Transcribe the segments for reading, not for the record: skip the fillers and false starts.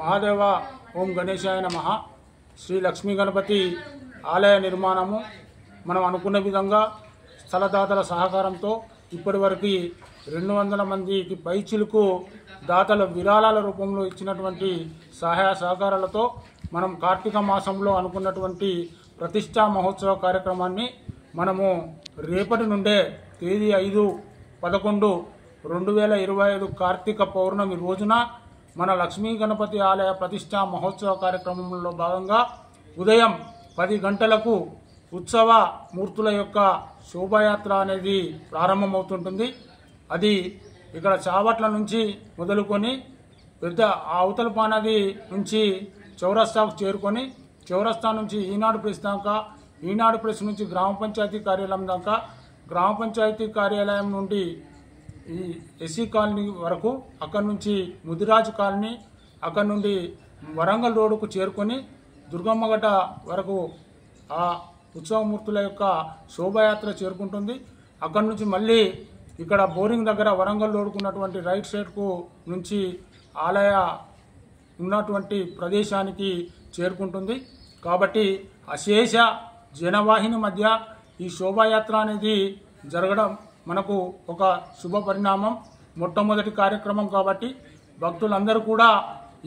మహాదేవ ఓం గణేశాయ నమః. శ్రీ లక్ష్మీ గణపతి ఆలయ నిర్మాణము మనం అనుకున్న విధంగా స్థలదాతల సహకారంతో ఇప్పటివరకు 200 మందికి పైచిలుకు దాతల విరాళాల రూపంలో ఇచ్చినటువంటి సహాయ సహకారాలతో మనం కార్తీక మాసంలో అనుకున్నటువంటి ప్రతిష్టా మహోత్సవ కార్యక్రమాన్ని మనము రేపటి నుండే తేదీ 5/11/2025 కార్తీక పౌర్ణమి రోజున మన లక్ష్మీ గణపతి ఆలయ ప్రతిష్టా మహోత్సవ కార్యక్రమంలో భాగంగా ఉదయం 10 గంటలకు ఉత్సవ మూర్తుల యొక్క శోభాయాత్ర అనేది ప్రారంభమవుతుంటుంది. అది ఇక్కడ చావట్ల నుంచి మొదలుకొని పెద్ద అవతలపానది నుంచి చౌరస్తాకు చేరుకొని చౌరస్తా నుంచి ఈనాడు ప్రెస్ దాకా, ఈనాడు ప్రెస్ నుంచి గ్రామ పంచాయతీ కార్యాలయం దాకా, గ్రామ పంచాయతీ కార్యాలయం నుండి ఈ ఎస్సీ కాలనీ వరకు, అక్కడి నుంచి ముదిరాజ్ కాలనీ, అక్కడి నుండి వరంగల్ రోడ్డుకు చేరుకొని దుర్గమ్మగడ్డ వరకు ఆ ఉత్సవమూర్తుల యొక్క శోభాయాత్ర చేరుకుంటుంది. అక్కడి నుంచి మళ్ళీ ఇక్కడ బోరింగ్ దగ్గర వరంగల్ రోడ్డుకు ఉన్నటువంటి రైట్ సైడ్కు నుంచి ఆలయ ఉన్నటువంటి ప్రదేశానికి చేరుకుంటుంది. కాబట్టి అశేష జనవాహిని మధ్య ఈ శోభాయాత్ర అనేది జరగడం మనకు ఒక శుభ పరిణామం. మొట్టమొదటి కార్యక్రమం కాబట్టి భక్తులందరూ కూడా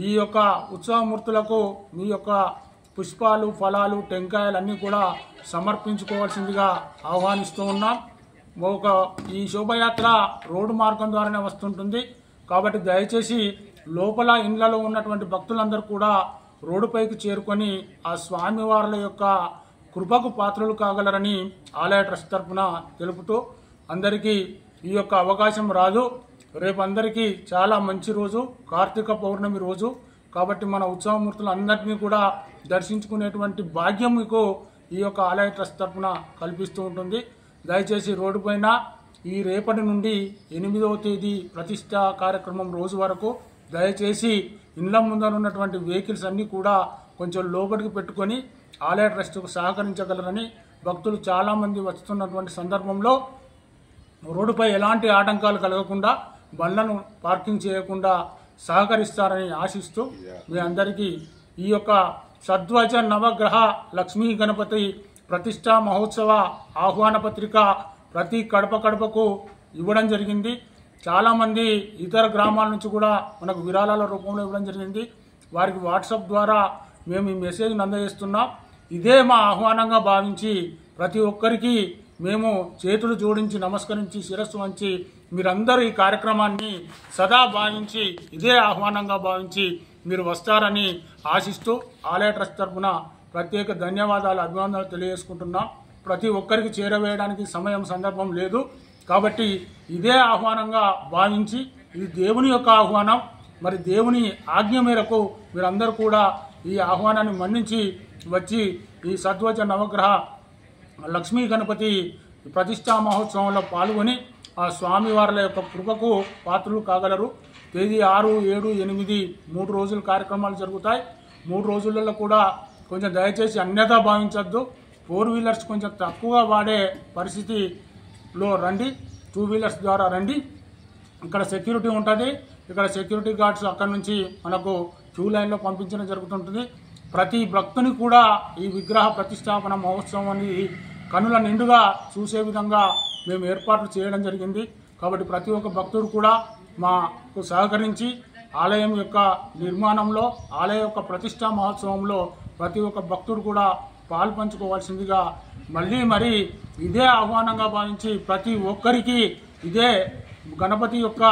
ఈ యొక్క ఉత్సవమూర్తులకు మీ యొక్క పుష్పాలు, ఫలాలు, టెంకాయలు అన్నీ కూడా సమర్పించుకోవాల్సిందిగా ఆహ్వానిస్తూ ఉన్నాం. ఈ శోభయాత్ర రోడ్డు మార్గం ద్వారానే వస్తుంటుంది. కాబట్టి దయచేసి లోపల ఇండ్లలో ఉన్నటువంటి భక్తులందరూ కూడా రోడ్డుపైకి చేరుకొని ఆ స్వామివార్ల యొక్క కృపకు పాత్రలు కాగలరని ఆలయ ట్రస్ట్ తరఫున తెలుపుతూ, అందరికీ ఈ యొక్క అవకాశం రాదు. రేపు అందరికీ చాలా మంచి రోజు, కార్తీక పౌర్ణమి రోజు. కాబట్టి మన ఉత్సవమూర్తులు అందరినీ కూడా దర్శించుకునేటువంటి భాగ్యం మీకు ఈ యొక్క ఆలయ ట్రస్ట్ తరఫున కల్పిస్తూ ఉంటుంది. దయచేసి రోడ్డు పైన ఈ రేపటి నుండి 8వ తేదీ ప్రతిష్టా కార్యక్రమం రోజు వరకు దయచేసి ఇండ్ల ముందర ఉన్నటువంటి వెహికల్స్ అన్నీ కూడా కొంచెం లోపలికి పెట్టుకొని ఆలయ ట్రస్ట్కు సహకరించగలరని, భక్తులు చాలామంది వస్తున్నటువంటి సందర్భంలో రోడ్డుపై ఎలాంటి ఆటంకాలు కలగకుండా బండ్లను పార్కింగ్ చేయకుండా సహకరిస్తారని ఆశిస్తూ మీ అందరికీ ఈ యొక్క సద్వజ నవగ్రహ లక్ష్మీ గణపతి ప్రతిష్టా మహోత్సవ ఆహ్వాన పత్రిక ప్రతి కడపకు ఇవ్వడం జరిగింది. చాలామంది ఇతర గ్రామాల నుంచి కూడా మనకు విరాళాల రూపంలో ఇవ్వడం జరిగింది. వారికి వాట్సాప్ ద్వారా మేము ఈ మెసేజ్ని అందజేస్తున్నాం. ఇదే మా ఆహ్వానంగా భావించి ప్రతి ఒక్కరికి మేము చేతులు జోడించి నమస్కరించి శిరస్సు వంచి మీరందరూ ఈ కార్యక్రమాన్ని సదా భావించి ఇదే ఆహ్వానంగా భావించి మీరు వస్తారని ఆశిస్తూ ఆలయ ట్రస్ట్ తరఫున ప్రత్యేక ధన్యవాదాలు, అభినందనలు తెలియజేసుకుంటున్నాం. ప్రతి ఒక్కరికి చేరవేయడానికి సమయం, సందర్భం లేదు. కాబట్టి ఇదే ఆహ్వానంగా భావించి ఇది దేవుని యొక్క ఆహ్వానం. మరి దేవుని ఆజ్ఞ మేరకు మీరందరూ కూడా ఈ ఆహ్వానాన్ని మన్నించి వచ్చి ఈ సద్వజ నవగ్రహ లక్ష్మీ గణపతి ప్రతిష్టా మహోత్సవంలో పాల్గొని ఆ స్వామివార్ల యొక్క కృపకు పాత్రలు కాగలరు. తేదీ 6, 7, 8 3 రోజులు కార్యక్రమాలు జరుగుతాయి. 3 రోజులలో కూడా కొంచెం దయచేసి అన్యథా భావించద్దు. 4 వీలర్స్ కొంచెం తక్కువగా వాడే పరిస్థితిలో రండి, 2 వీలర్స్ ద్వారా రండి. ఇక్కడ సెక్యూరిటీ ఉంటుంది. ఇక్కడ సెక్యూరిటీ గార్డ్స్ అక్కడి నుంచి మనకు క్యూ లైన్లో పంపించడం జరుగుతుంటుంది. ప్రతి భక్తుని కూడా ఈ విగ్రహ ప్రతిష్టాపన మహోత్సవం అనేది కనుల నిండుగా చూసే విధంగా మేము ఏర్పాట్లు చేయడం జరిగింది. కాబట్టి ప్రతి ఒక్క భక్తుడు కూడా మాకు సహకరించి ఆలయం యొక్క నిర్మాణంలో, ఆలయ యొక్క ప్రతిష్టా మహోత్సవంలో ప్రతి ఒక్క భక్తుడు కూడా పాలు పంచుకోవాల్సిందిగా మరీ ఇదే ఆహ్వానంగా భావించి ప్రతి ఒక్కరికి ఇదే గణపతి యొక్క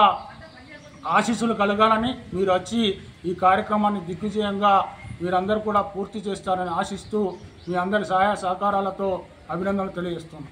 ఆశీస్సులు కలగాలని, మీరు వచ్చి ఈ కార్యక్రమాన్ని దిగ్విజయంగా మీరందరూ కూడా పూర్తి చేస్తారని ఆశిస్తూ మీ అందరి సహాయ సహకారాలతో అభినందనలు తెలియజేస్తున్నాను.